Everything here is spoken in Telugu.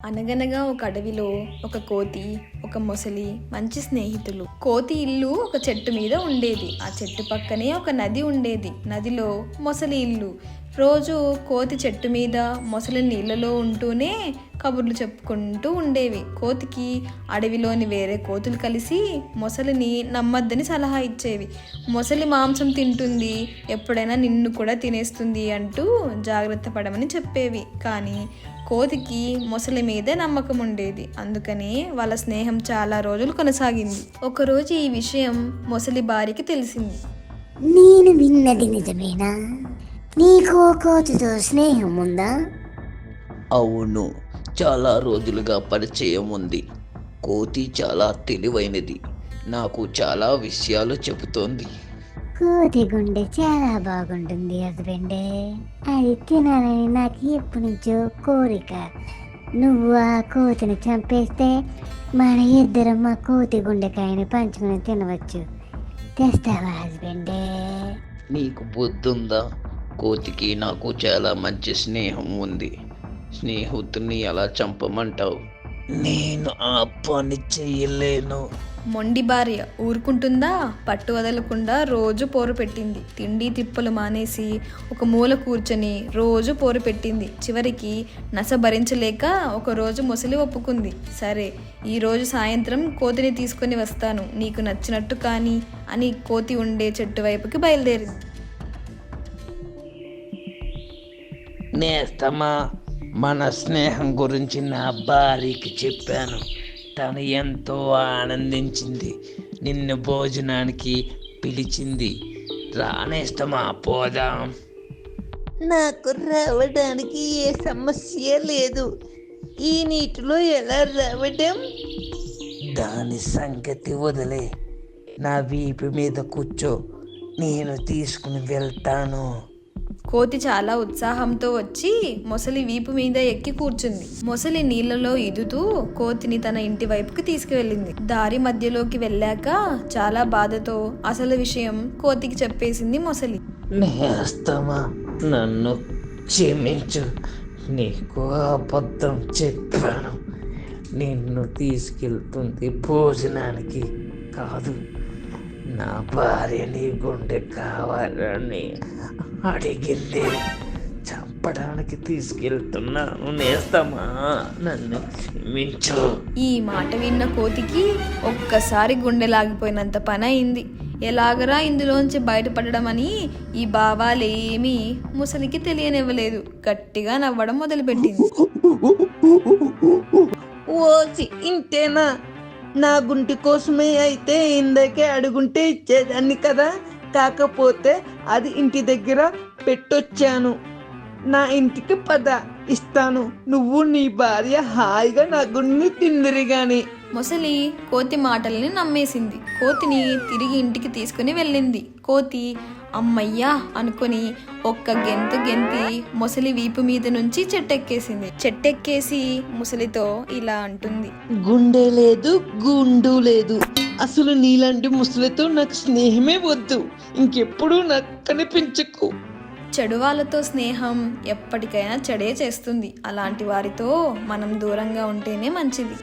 అనగనగా ఒక అడవిలో ఒక కోతి, ఒక మొసలి మంచి స్నేహితులు. కోతి ఇల్లు ఒక చెట్టు మీద ఉండేది. ఆ చెట్టు పక్కనే ఒక నది ఉండేది. నదిలో మొసలి ఇల్లు. రోజు కోతి చెట్టు మీద, మొసలి నీళ్ళలో ఉంటూనే కబుర్లు చెప్పుకుంటూ ఉండేవి. కోతికి అడవిలోని వేరే కోతులు కలిసి మొసలిని నమ్మద్దని సలహా ఇచ్చేవి. మొసలి మాంసం తింటుంది, ఎప్పుడైనా నిన్ను కూడా తినేస్తుంది అంటూ జాగ్రత్త పడమని చెప్పేవి. కానీ కోతికి మొసలి మీదే నమ్మకం ఉండేది. అందుకని వాళ్ళ స్నేహం చాలా రోజులు కొనసాగింది. ఒకరోజు ఈ విషయం మొసలి భార్యకి తెలిసింది. నేను విన్నది నిజమేనా? నీకు కోతితో స్నేహం ఉందా? అవును, చాలా రోజులుగా పరిచయం ఉంది. కోతి చాలా తెలివైనది, నాకు చాలా విషయాలు చెబుతోంది. కోతి గుండె చాలా బాగుంటుంది హస్బెండే. అది తినాలని నాకు ఎప్పటి నుంచో కోరిక. నువ్వు ఆ కోతిని చంపేస్తే మన ఇద్దరం ఆ కోతి గుండెకాయని పంచుకుని తినవచ్చు. తెస్తావా హస్బెండే? నీకు బుద్ధుందా? కోతికి నాకు చాలా మంచి స్నేహం ఉంది. స్నేహితుని ఎలా చంపమంటావు? నేను ఆ పని చెయ్యలేను. మొండి భార్య ఊరుకుంటుందా? పట్టు వదలకుండా రోజు పోరు పెట్టింది. తిండి తిప్పలు మానేసి ఒక మూల కూర్చొని రోజు పోరు పెట్టింది. చివరికి నస భరించలేక ఒకరోజు మొసలి ఒప్పుకుంది. సరే, ఈరోజు సాయంత్రం కోతిని తీసుకొని వస్తాను, నీకు నచ్చినట్టు కానీ అని కోతి ఉండే చెట్టు వైపుకి బయలుదేరింది. నేస్తమా, మన స్నేహం గురించి నా భార్యకి చెప్పాను. తను ఎంతో ఆనందించింది, నిన్ను భోజనానికి పిలిచింది. రానేస్తమా, పోదాం. నాకు రావడానికి ఏ సమస్య లేదు. ఈ నీటిలో ఎలా రావడం? దాని సంగతి వదిలే, నా వీపు మీద కూర్చో, నేను తీసుకుని వెళ్తాను. కోతి చాలా ఉత్సాహంతో వచ్చి మొసలి వీపు మీద ఎక్కి కూర్చుంది. మొసలి నీళ్లలో ఈదుతూ కోతిని తన ఇంటి వైపుకి తీసుకువెళ్ళింది. దారి మధ్యలోకి వెళ్ళాక చాలా బాధతో అసలు విషయం కోతికి చెప్పేసింది మొసలి. నేస్తమా, నన్ను క్షమించు. నీకు అబద్ధం చెప్పాను. నిన్ను తీసుకెళ్తుంది భోజనానికి కాదు. నా భార్య నీ గుండె కావాలని అడిగింది, చంపడానికి తీసుకెళ్తున్నాను. నేస్తమా, నన్ను క్షమించు. ఈ మాట విన్న కోతికి ఒక్కసారి గుండె లాగిపోయినంత పని అయింది. ఎలాగరా ఇందులోంచి బయటపడడం అని ఈ భావాలేమీ ముసలికి తెలియనివ్వలేదు. గట్టిగా నవ్వడం మొదలుపెట్టింది. ఓసి, ఇంతేనా? నా గుంటి కోసమే అయితే ఇందాకే అడుగుంటే ఇచ్చేదాన్ని కదా. కాకపోతే అది ఇంటి దగ్గర పెట్టొచ్చాను. నా ఇంటికి పద, ఇస్తాను. నువ్వు నీ భార్య హాయిగా నా గుండెని తిందిరి గాని. మొసలి కోతి మాటల్ని నమ్మేసింది. కోతిని తిరిగి ఇంటికి తీసుకుని వెళ్ళింది. కోతి అమ్మయ్యా అనుకుని ఒక్క గెంతు గెంతి మొసలి వీపు మీద నుంచి చెట్టెక్కేసింది. చెట్టెక్కేసి ముసలితో ఇలా అంటుంది. గుండె లేదు, గుండు లేదు. అసలు నీలాంటి ముసలితో నాకు స్నేహమే వద్దు. ఇంకెప్పుడు నాకు కనిపించకు. చెడు వాళ్ళతో స్నేహం ఎప్పటికైనా చెడే చేస్తుంది. అలాంటి వారితో మనం దూరంగా ఉంటేనే మంచిది.